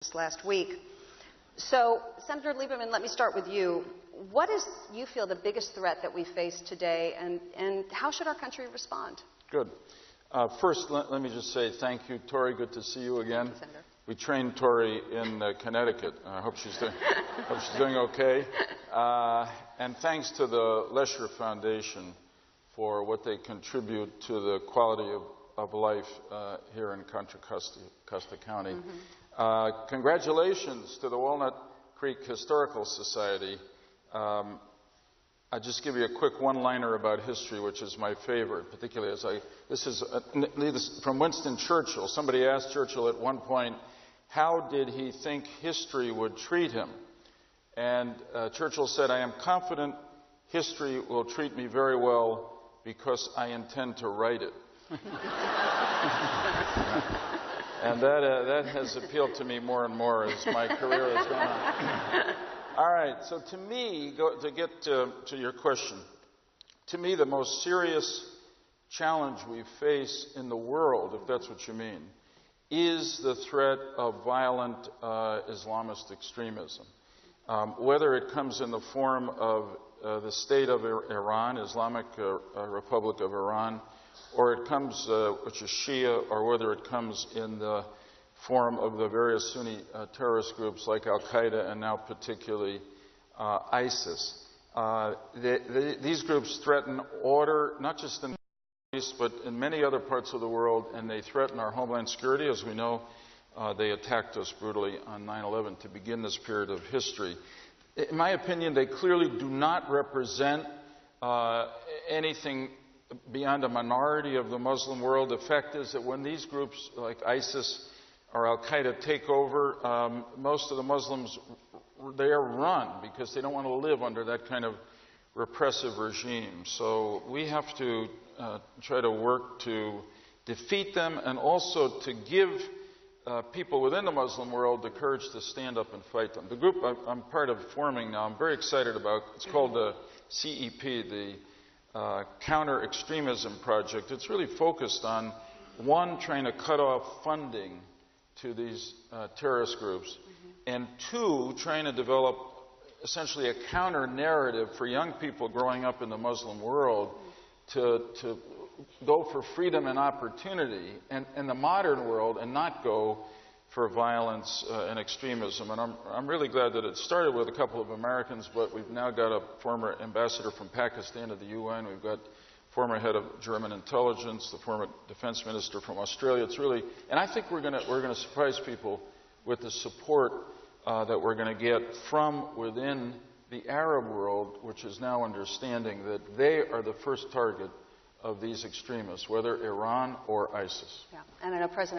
this last week. So, Senator Lieberman, let me start with you. What is, you feel, the biggest threat that we face today, and how should our country respond? Good. First, let me just say thank you, Tori. Good to see you again. Thank you, Senator. We trained Tori in Connecticut. I hope she's doing okay. And thanks to the Lesher Foundation for what they contribute to the quality of life here in Contra Costa County. Mm-hmm. Congratulations to the Walnut Creek Historical Society. I'll just give you a quick one-liner about history, which is my favorite, particularly this is from Winston Churchill. Somebody asked Churchill at one point, how did he think history would treat him? And Churchill said, I am confident history will treat me very well because I intend to write it. And that has appealed to me more and more as my career has gone on. All right, so to me, to get to your question, to me the most serious challenge we face in the world, if that's what you mean, is the threat of violent Islamist extremism. Whether it comes in the form of the state of Iran, Islamic Republic of Iran, or it comes, which is Shia, or whether it comes in the form of the various Sunni terrorist groups like Al-Qaeda and now particularly ISIS. These groups threaten order, not just in the Middle East, but in many other parts of the world, and they threaten our homeland security. As we know, they attacked us brutally on 9/11 to begin this period of history. In my opinion, they clearly do not represent anything beyond a minority of the Muslim world. The fact is that when these groups like ISIS or Al-Qaeda take over, most of the Muslims, they are run because they don't want to live under that kind of repressive regime. So we have to try to work to defeat them and also to give people within the Muslim world the courage to stand up and fight them. The group I'm part of forming now, I'm very excited about, it's called the CEP, the Counter-Extremism Project. It's really focused on, one, trying to cut off funding to these terrorist groups, and two, trying to develop essentially a counter-narrative for young people growing up in the Muslim world to go for freedom and opportunity in the modern world and not go for violence and extremism. And I'm really glad that it started with a couple of Americans, but we've now got a former ambassador from Pakistan to the UN. We've got former head of German intelligence, the former defense minister from Australia. It's really, and I think we're going to surprise people with the support that we're going to get from within the Arab world, which is now understanding that they are the first target of these extremists, whether Iran or ISIS. Yeah, and I know President